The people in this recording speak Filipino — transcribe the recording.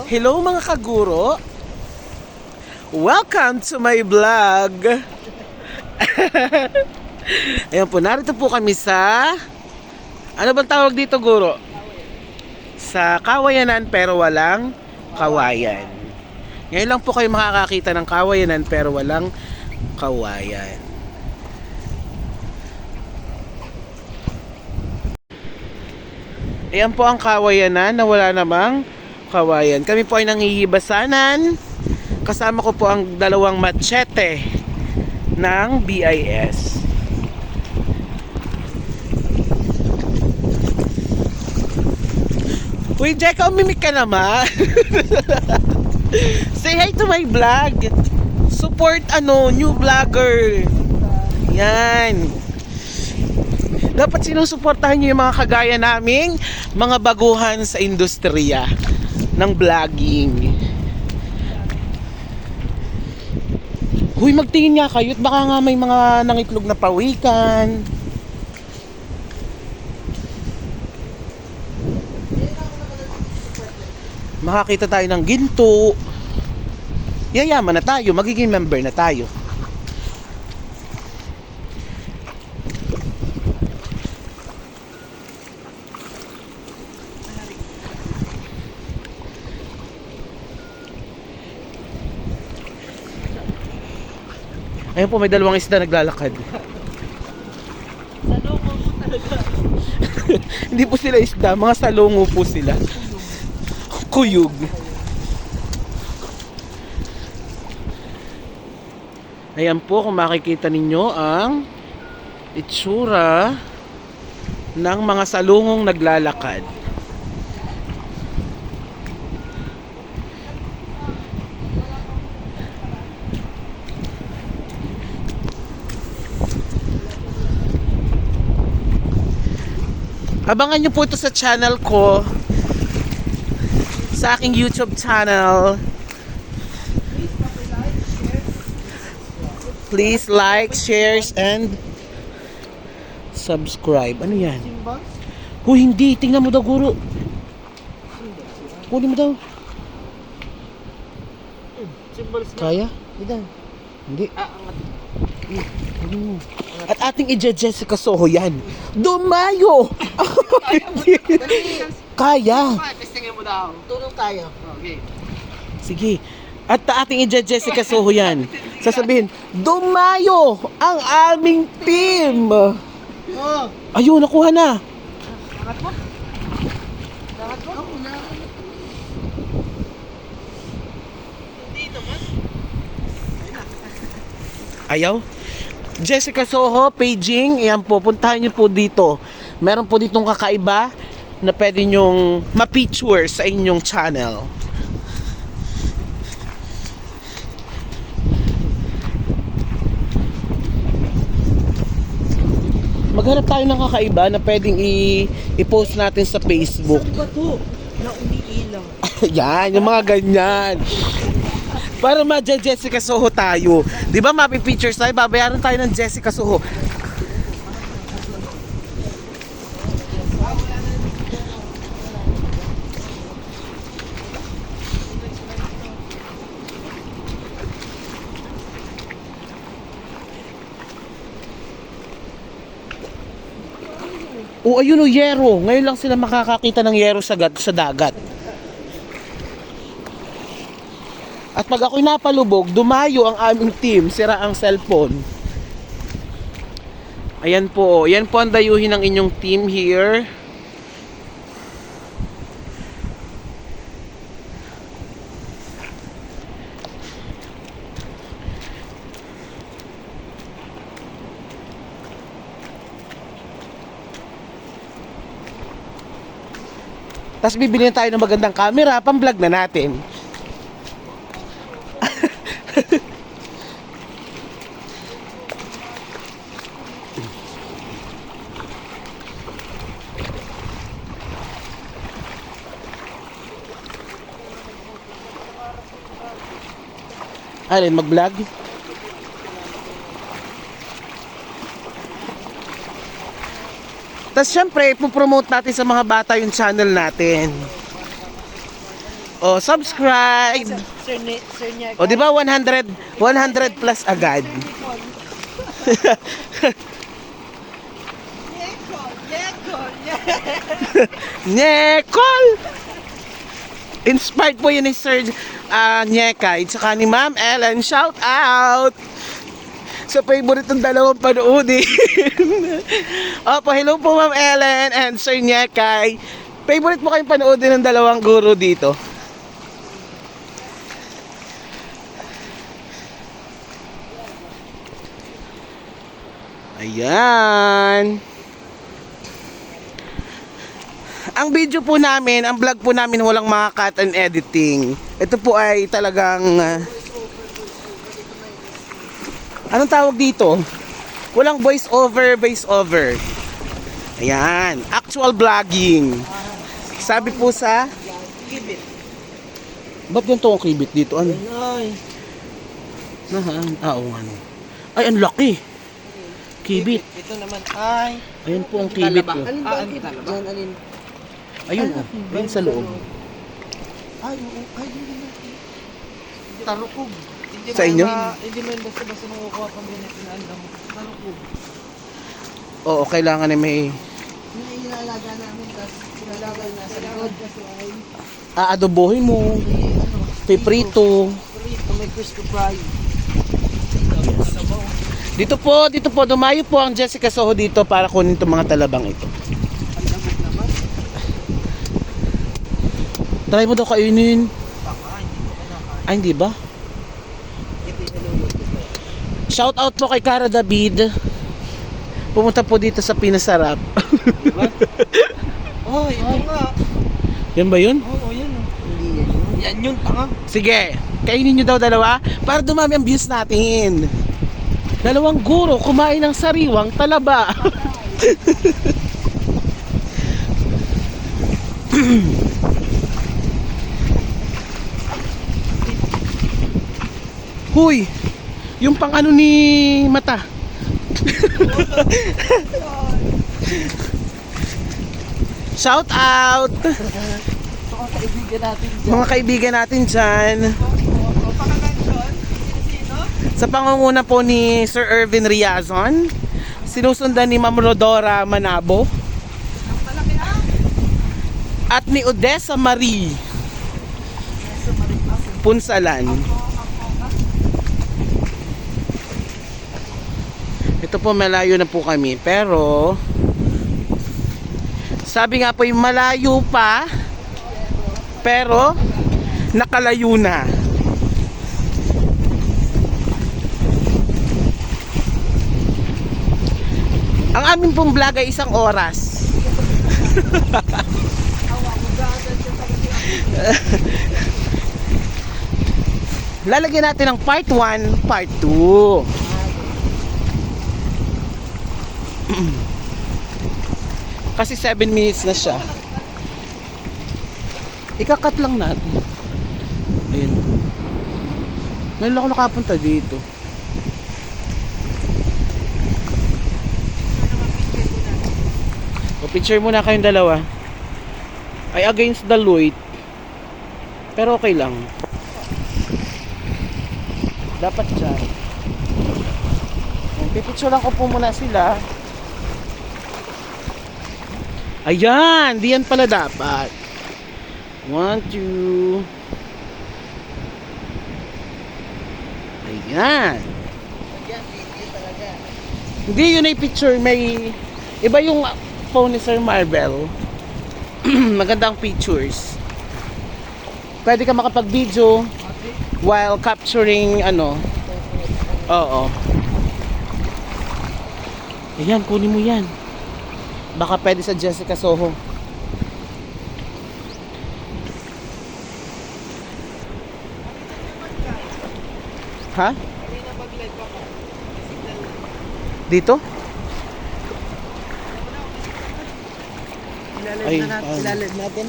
Hello mga kaguro. Welcome to my vlog. Ayan po, narito po kami sa ano bang tawag dito, guro? Sa kawayanan pero walang kawayan. Ngayon lang po kayo makakakita ng kawayanan pero walang kawayan. Ayan po ang kawayanan na wala namang kawayan. Kami po ay nanghihibasanan. Kasama ko po ang dalawang machete ng BIS. Uy, Jeka, umimik ka naman. Say hi to my vlog. Support new vlogger. Yan. Dapat sinusuportahan nyo yung mga kagaya naming mga baguhan sa industriya ng vlogging. Huy, magtingin nga kayo at baka nga may mga nangitlog na pawikan. Makakita tayo ng ginto. Yayaman na tayo, magiging member na tayo. Ayun po, may dalawang isda naglalakad. Salungo po talaga. Hindi po sila isda, mga salungo po sila. Kuyog. Ayan po, kung makikita ninyo ang itsura ng mga salungong naglalakad. Abangan nyo po ito sa channel ko, sa aking YouTube channel. Please like, share, and subscribe. Ano yan? Hindi. Tingnan mo daw, guro. Kunin mo daw. Kaya? Hindi. At ating i-Jessica Soho yan. Dumayo! Kaya. Testingin mo daw. Tulong tayo. Okay. Sige. At ating i-Jessica Soho yan. Sasabihin, dumayo ang aming team. Oh. Ayun, nakuha na. Dapat mo? Dapat mo? Hindi naman. Ayaw? Jessica Soho, paging, ayan po, puntahan nyo po dito. Meron po ditong kakaiba na pwede nyong ma-feature sa inyong channel. Maghanap tayo ng kakaiba na pwedeng i-post natin sa Facebook. Saan ba to? Na umiilaw. Yan, yung mga ganyan. Para ma-Jessica Soho tayo. Di ba mapi-features tayo? Babayaran tayo ng Jessica Soho. O ayun o, yero. Ngayon lang sila makakakita ng yero sa dagat. At pag ako'y napalubog, dumayo ang aming team, sira ang cellphone. Ayan po, yan po ang dayuhin ng inyong team here. Tapos bibili na tayo ng magandang camera, pang-vlog na natin. Alin, mag-vlog? Tapos syempre, ipopromote natin sa mga bata yung channel natin. Oh, subscribe. Sir niya. O, di ba 100 plus agad? Nyekol! Inspired po yun ni Sir Nyekay, tsaka ni Ma'am Ellen. Shout out! Sa favorite ng dalawang panoodin. Opo, hello po Ma'am Ellen and Sir Nyekay. Favorite mo kayong panoodin ng dalawang guro dito? Ayan. Ang video po namin, ang vlog po namin walang mga cut and editing. Ito po ay talagang anong tawag dito? Walang voice over. Ayan, actual vlogging. Sabi po sa Kibit. ba't ganito ang kibit dito? Ano? Ay. Oo, ano. Ay, ang laki. Kibit. Ito naman ay. Ayan po ang kibit ko. Alin ba ang kibit? Diyan, alin? Ayun oh, ayun sa loob. Ay, oo. Ay, hindi naman. Tarukog. Sa inyo? Hindi man basta-basta makukuha pang ganito na alam. Tarukog. Oo, kailangan na may Yung inalaga namin, tapos inalagay na sa likod. Kasi ay, aadobohin mo, piprito. Prito, may crispy fry. Dito po, dumayo po ang Jessica Soho dito para kunin itong mga talabang ito. Ang lamig naman. Try mo daw kainin. Baka, hindi ko kinakain. Ay, hindi ba? Ito yung naluluto ko. Shout out po kay Cara David. Pumunta po dito sa Pinasarap. Diba? Oh, ito nga. Yan ba yun? Oo, yan. Hindi yan yun. Yan yun, tanga. Sige, kainin nyo daw dalawa para dumami ang views natin. Dalawang guro kumain ng sariwang talaba. Huy, yung pang ano ni mata. Shout out Ito ang kaibigan natin dyan. mga kaibigan natin dyan. Sa pangunguna po ni Sir Ervin Riazon, sinusundan ni Ma'am Rodora Manabo, at ni Odessa Marie Punsalan. Ito po, malayo na po kami, pero sabi nga po yung malayo pa, pero nakalayo na. Ang amin pong vlog ay 1 oras. Lalagyan natin ng part 1, part 2. Kasi 7 minutes na siya. Ikakat lang natin. Ayun. Ngayon ako nakapunta dito. O, picture muna kayong dalawa. Ay against the light. Pero okay lang. Dapat dyan. Pipicture lang ko po muna sila. Ayan, diyan pala dapat. 1, 2. Ayan. Hindi yun ay picture, may iba yung phone ni Sir Marvel. Magandang pictures. Pwede ka makapag-video while capturing ano. Oo. Ayan, kunin mo yan. Baka pwede sa Jessica Soho. Ha? Dito? Ilalim Ay, na natin. ay. Ilalim natin.